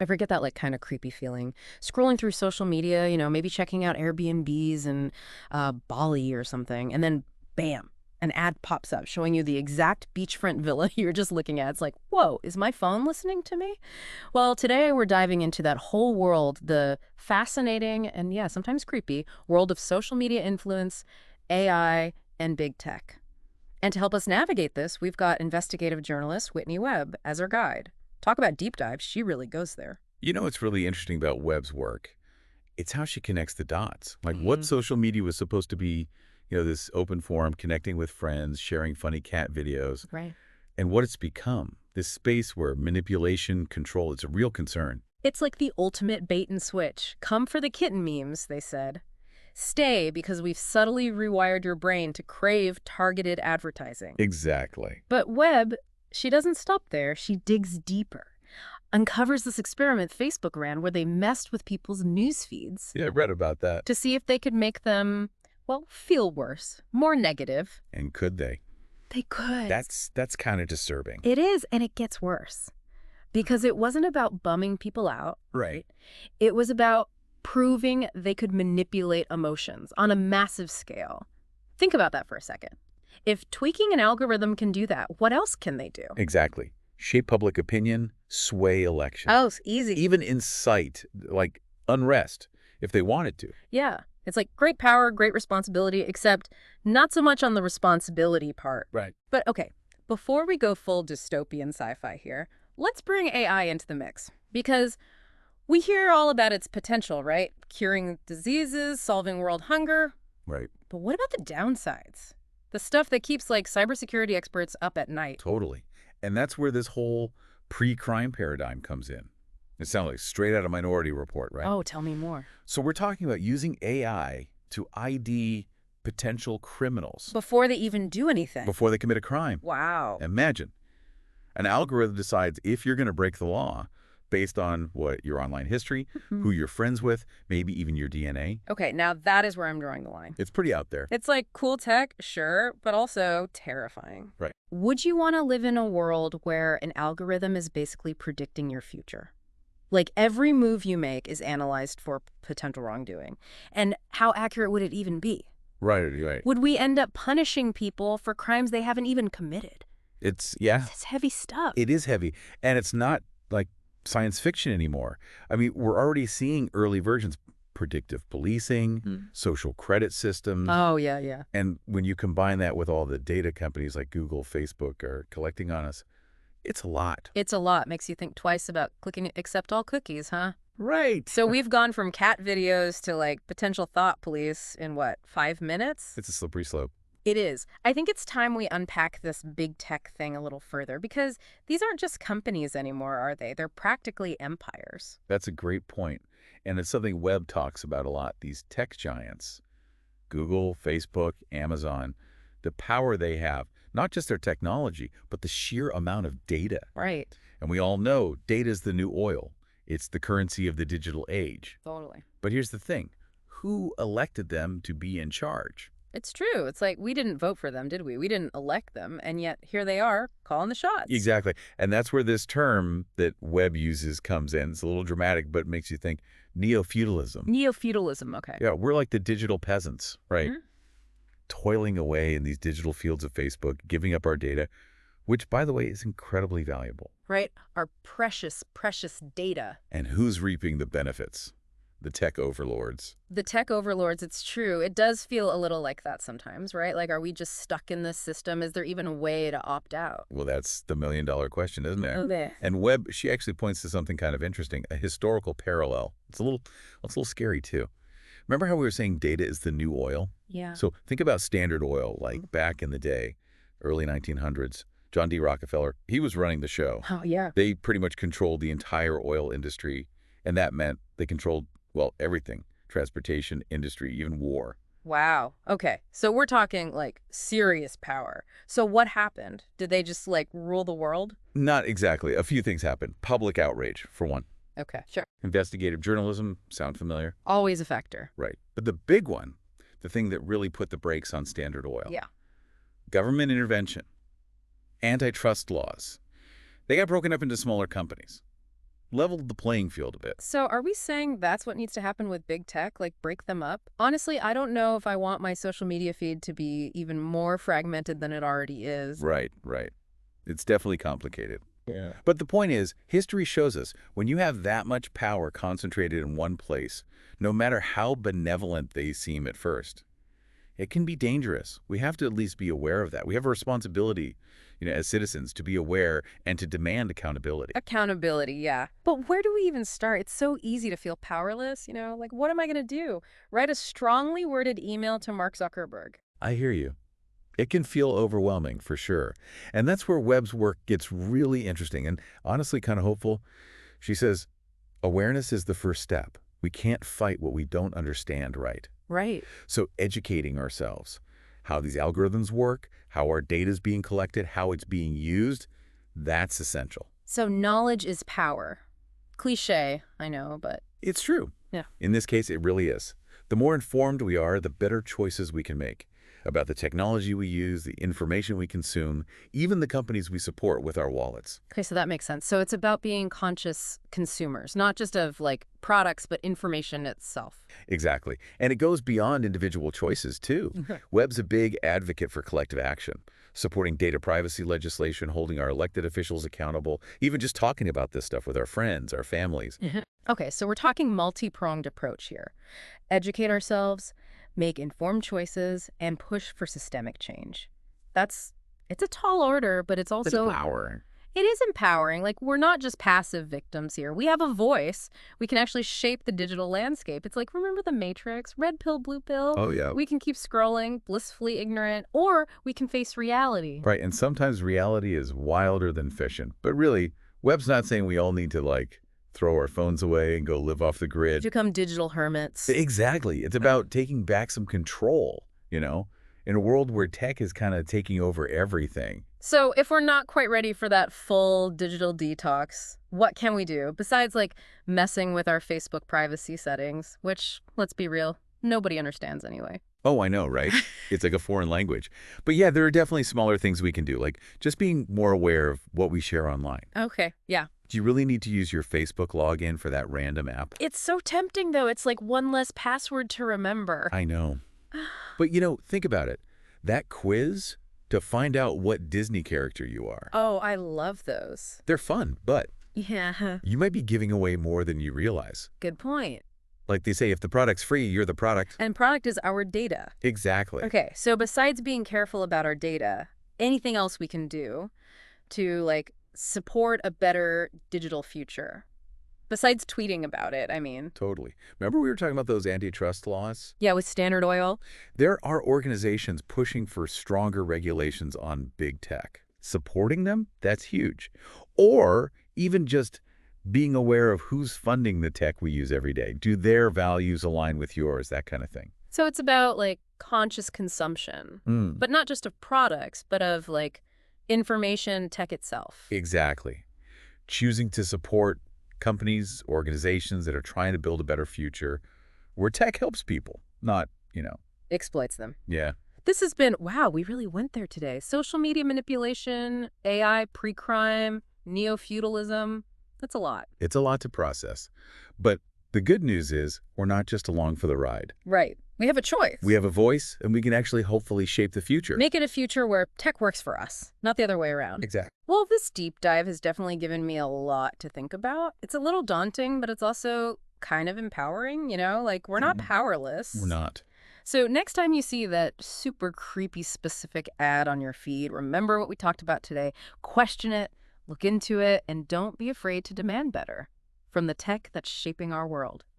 Ever get that like kind of creepy feeling? Scrolling through social media, maybe checking out Airbnbs in Bali or something, and then bam, an ad pops up showing you the exact beachfront villa you're just looking at. It's like, whoa, is my phone listening to me? Well, today we're diving into that whole world, the fascinating and, yeah, sometimes creepy world of social media influence, AI, and big tech. And to help us navigate this, we've got investigative journalist Whitney Webb as our guide. Talk about deep dives, she really goes there. You know what's really interesting about Webb's work? It's how she connects the dots. Like what social media was supposed to be, this open forum, connecting with friends, sharing funny cat videos, Right. and what it's become, this space where manipulation, control, it's a real concern. It's like the ultimate bait and switch. Come for the kitten memes, they said. Stay because we've subtly rewired your brain to crave targeted advertising. Exactly. But Webb, she doesn't stop there. She digs deeper. Uncovers this experiment Facebook ran where they messed with people's news feeds Yeah, I read about that. to see if they could make them, well, feel worse, more negative. And could they? They could. That's kind of disturbing. It is, and it gets worse. Because it wasn't about bumming people out. Right. It was about proving they could manipulate emotions on a massive scale. Think about that for a second. If tweaking an algorithm can do that, what else can they do? Exactly. Shape public opinion, sway elections. Oh, it's easy. Even incite, like, unrest, if they wanted to. Yeah. It's like great power, great responsibility, except not so much on the responsibility part. Right. But okay, before we go full dystopian sci-fi here, let's bring AI into the mix. Because we hear all about its potential, right? Curing diseases, solving world hunger. Right. But what about the downsides? The stuff that keeps, like, cybersecurity experts up at night. Totally. And that's where this whole pre-crime paradigm comes in. It sounds like straight out of Minority Report, right? Oh, tell me more. So we're talking about using AI to ID potential criminals Before they even do anything. before they commit a crime. Wow. Imagine. An algorithm decides if you're going to break the law based on what your online history, who you're friends with, maybe even your DNA. Okay, now that is where I'm drawing the line. It's pretty out there. It's like cool tech, sure, but also terrifying. Right. Would you want to live in a world where an algorithm is basically predicting your future? Like every move you make is analyzed for potential wrongdoing. And how accurate would it even be? Right. Would we end up punishing people for crimes they haven't even committed? Yeah. That's heavy stuff. It is heavy. And it's not like science fiction anymore. I mean, we're already seeing early versions, predictive policing, social credit systems. Oh, yeah. And when you combine that with all the data companies like Google, Facebook are collecting on us, it's a lot. It's a lot. Makes you think twice about clicking accept all cookies, huh? Right. So we've gone from cat videos to, like, potential thought police in, what, 5 minutes? It's a slippery slope. It is. I think it's time we unpack this big tech thing a little further because these aren't just companies anymore, are they? They're practically empires. That's a great point. And it's something Webb talks about a lot, these tech giants, Google, Facebook, Amazon, the power they have, not just their technology, but the sheer amount of data. Right. And we all know data is the new oil. It's the currency of the digital age. Totally. But here's the thing. Who elected them to be in charge? It's true. It's like we didn't vote for them, did we? We didn't elect them, and yet here they are calling the shots. Exactly. And that's where this term that Webb uses comes in. It's a little dramatic, but it makes you think neo-feudalism. Neo-feudalism, okay. Yeah, we're like the digital peasants, right? Toiling away in these digital fields of Facebook, giving up our data, which, by the way, is incredibly valuable. Right? Our precious, precious data. And who's reaping the benefits? The tech overlords. The tech overlords, it's true. It does feel a little like that sometimes, right? Like, are we just stuck in this system? Is there even a way to opt out? Well, that's the million-dollar question, isn't there? Okay. And Webb, she actually points to something kind of interesting, a historical parallel. It's a little scary, too. Remember how we were saying data is the new oil? Yeah. So think about Standard Oil, like back in the day, early 1900s. John D. Rockefeller, he was running the show. Oh, yeah. They pretty much controlled the entire oil industry, and that meant they controlled, well, everything. Transportation, industry, even war. Wow. Okay. So we're talking, like, serious power. So what happened? Did they just, like, rule the world? Not exactly. A few things happened. Public outrage, for one. Okay. Sure. Investigative journalism, sound familiar? Always a factor. Right. But the big one, the thing that really put the brakes on Standard Oil. Yeah. Government intervention. Antitrust laws. They got broken up into smaller companies. leveled the playing field a bit. So are we saying that's what needs to happen with big tech, like break them up? Honestly, I don't know if I want my social media feed to be even more fragmented than it already is. Right, right. It's definitely complicated. Yeah. But the point is, history shows us when you have that much power concentrated in one place, no matter how benevolent they seem at first, it can be dangerous. We have to at least be aware of that. We have a responsibility, as citizens to be aware and to demand accountability. Accountability, yeah. But where do we even start? It's so easy to feel powerless, Like, what am I going to do? Write a strongly worded email to Mark Zuckerberg. I hear you. It can feel overwhelming, for sure. And that's where Webb's work gets really interesting and honestly kind of hopeful. She says, awareness is the first step. We can't fight what we don't understand, right? Right. So educating ourselves, how these algorithms work, how our data is being collected, how it's being used, that's essential. So knowledge is power. Cliche, I know, but It's true. yeah. In this case, it really is. The more informed we are, the better choices we can make about the technology we use, the information we consume, even the companies we support with our wallets. Okay, so that makes sense. So it's about being conscious consumers, not just of like products, but information itself. Exactly. And it goes beyond individual choices, too. Webb's a big advocate for collective action, supporting data privacy legislation, holding our elected officials accountable, even just talking about this stuff with our friends, our families. Okay, so we're talking multi-pronged approach here. Educate ourselves, make informed choices, and push for systemic change. It's a tall order, but it's also Empowering. It is empowering. Like, we're not just passive victims here. We have a voice. We can actually shape the digital landscape. It's like, remember the Matrix? Red pill, blue pill? Oh, yeah. We can keep scrolling, blissfully ignorant, or we can face reality. Right, and sometimes reality is wilder than fiction. But really, Webb's not saying we all need to, throw our phones away and go live off the grid. Become digital hermits. Exactly. It's about taking back some control, in a world where tech is kind of taking over everything. So if we're not quite ready for that full digital detox, what can we do besides messing with our Facebook privacy settings, which, let's be real, nobody understands anyway. Oh, I know, right? It's like a foreign language. But yeah, there are definitely smaller things we can do, like just being more aware of what we share online. Okay, yeah. Do you really need to use your Facebook login for that random app? It's so tempting, though. It's like one less password to remember. I know. But, think about it. That quiz to find out what Disney character you are. Oh, I love those. They're fun, but Yeah, you might be giving away more than you realize. good point. Like they say, if the product's free, you're the product. And product is our data. Exactly. Okay, so besides being careful about our data, anything else we can do to support a better digital future? Besides tweeting about it, I mean. Totally. Remember we were talking about those antitrust laws? Yeah, with Standard Oil. There are organizations pushing for stronger regulations on big tech. Supporting them? That's huge. Or even just being aware of who's funding the tech we use every day. Do their values align with yours? That kind of thing. So it's about conscious consumption, but not just of products, but of information tech itself. Exactly. Choosing to support companies, organizations that are trying to build a better future where tech helps people, not, Exploits them. yeah. This has been, wow, we really went there today. Social media manipulation, AI, pre-crime, neo-feudalism. That's a lot. It's a lot to process. But the good news is we're not just along for the ride. Right. We have a choice. We have a voice, and we can actually hopefully shape the future. Make it a future where tech works for us, not the other way around. Exactly. Well, this deep dive has definitely given me a lot to think about. It's a little daunting, but it's also kind of empowering, we're not powerless. We're not. So next time you see that super creepy specific ad on your feed, remember what we talked about today. Question it, look into it, and don't be afraid to demand better from the tech that's shaping our world.